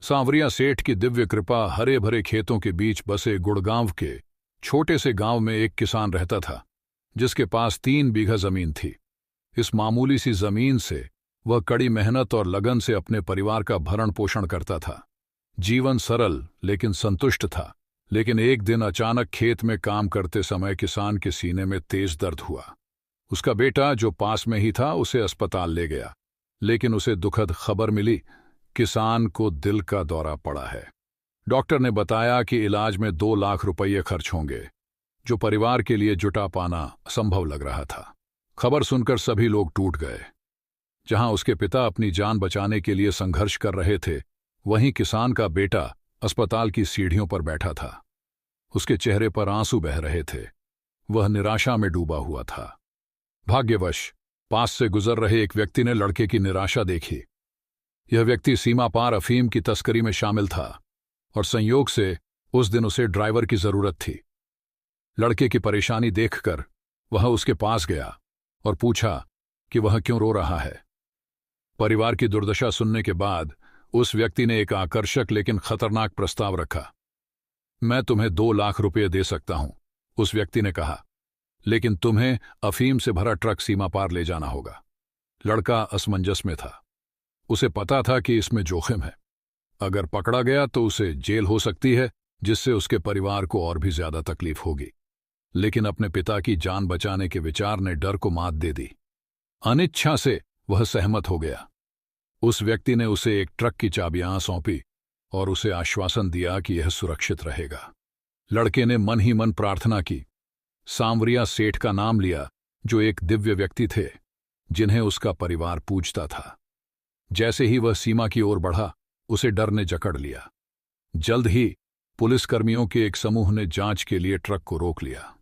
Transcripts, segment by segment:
सांवरिया सेठ की दिव्य कृपा। हरे भरे खेतों के बीच बसे गुड़गांव के छोटे से गांव में एक किसान रहता था, जिसके पास 3 बीघा जमीन थी। इस मामूली सी जमीन से वह कड़ी मेहनत और लगन से अपने परिवार का भरण पोषण करता था। जीवन सरल लेकिन संतुष्ट था। लेकिन एक दिन अचानक खेत में काम करते समय किसान के सीने में तेज दर्द हुआ। उसका बेटा जो पास में ही था उसे अस्पताल ले गया, लेकिन उसे दुखद खबर मिली, किसान को दिल का दौरा पड़ा है। डॉक्टर ने बताया कि इलाज में 2 लाख रुपये खर्च होंगे, जो परिवार के लिए जुटा पाना असंभव लग रहा था। खबर सुनकर सभी लोग टूट गए। जहां उसके पिता अपनी जान बचाने के लिए संघर्ष कर रहे थे, वहीं किसान का बेटा अस्पताल की सीढ़ियों पर बैठा था। उसके चेहरे पर आंसू बह रहे थे। वह निराशा में डूबा हुआ था। भाग्यवश पास से गुजर रहे एक व्यक्ति ने लड़के की निराशा देखी। यह व्यक्ति सीमा पार अफीम की तस्करी में शामिल था और संयोग से उस दिन उसे ड्राइवर की जरूरत थी। लड़के की परेशानी देखकर वह उसके पास गया और पूछा कि वह क्यों रो रहा है। परिवार की दुर्दशा सुनने के बाद उस व्यक्ति ने एक आकर्षक लेकिन खतरनाक प्रस्ताव रखा। मैं तुम्हें 2 लाख रुपये दे सकता हूं, उस व्यक्ति ने कहा, लेकिन तुम्हें अफीम से भरा ट्रक सीमा पार ले जाना होगा। लड़का असमंजस में था। उसे पता था कि इसमें जोखिम है। अगर पकड़ा गया तो उसे जेल हो सकती है, जिससे उसके परिवार को और भी ज्यादा तकलीफ होगी। लेकिन अपने पिता की जान बचाने के विचार ने डर को मात दे दी। अनिच्छा से वह सहमत हो गया। उस व्यक्ति ने उसे एक ट्रक की चाबियां सौंपी और उसे आश्वासन दिया कि यह सुरक्षित रहेगा। लड़के ने मन ही मन प्रार्थना की। सांवरिया सेठ का नाम लिया, जो एक दिव्य व्यक्ति थे जिन्हें उसका परिवार पूजता था। जैसे ही वह सीमा की ओर बढ़ा, उसे डर ने जकड़ लिया। जल्द ही पुलिसकर्मियों के एक समूह ने जांच के लिए ट्रक को रोक लिया।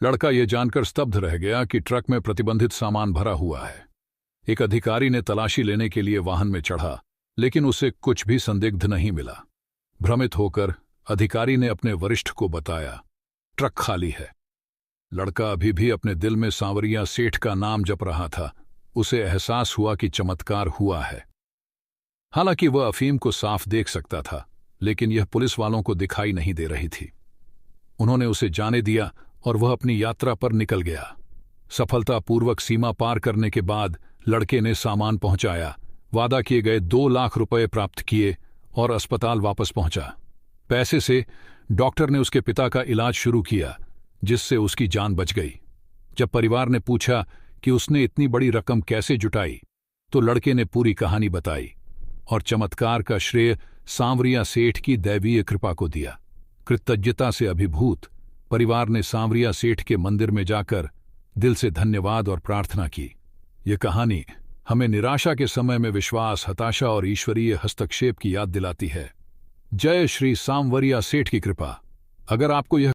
लड़का यह जानकर स्तब्ध रह गया कि ट्रक में प्रतिबंधित सामान भरा हुआ है। एक अधिकारी ने तलाशी लेने के लिए वाहन में चढ़ा, लेकिन उसे कुछ भी संदिग्ध नहीं मिला। भ्रमित होकर अधिकारी ने अपने वरिष्ठ को बताया, ट्रक खाली है। लड़का अभी भी अपने दिल में सांवरिया सेठ का नाम जप रहा था। उसे एहसास हुआ कि चमत्कार हुआ है। हालांकि वह अफीम को साफ देख सकता था, लेकिन यह पुलिस वालों को दिखाई नहीं दे रही थी। उन्होंने उसे जाने दिया और वह अपनी यात्रा पर निकल गया। सफलतापूर्वक सीमा पार करने के बाद लड़के ने सामान पहुंचाया, वादा किए गए 2 लाख रुपए प्राप्त किए और अस्पताल वापस पहुंचा। पैसे से डॉक्टर ने उसके पिता का इलाज शुरू किया, जिससे उसकी जान बच गई। जब परिवार ने पूछा कि उसने इतनी बड़ी रकम कैसे जुटाई, तो लड़के ने पूरी कहानी बताई और चमत्कार का श्रेय सांवरिया सेठ की दैवीय कृपा को दिया। कृतज्ञता से अभिभूत परिवार ने सांवरिया सेठ के मंदिर में जाकर दिल से धन्यवाद और प्रार्थना की। यह कहानी हमें निराशा के समय में विश्वास, हताशा और ईश्वरीय हस्तक्षेप की याद दिलाती है। जय श्री सांवरिया सेठ की कृपा। अगर आपको यह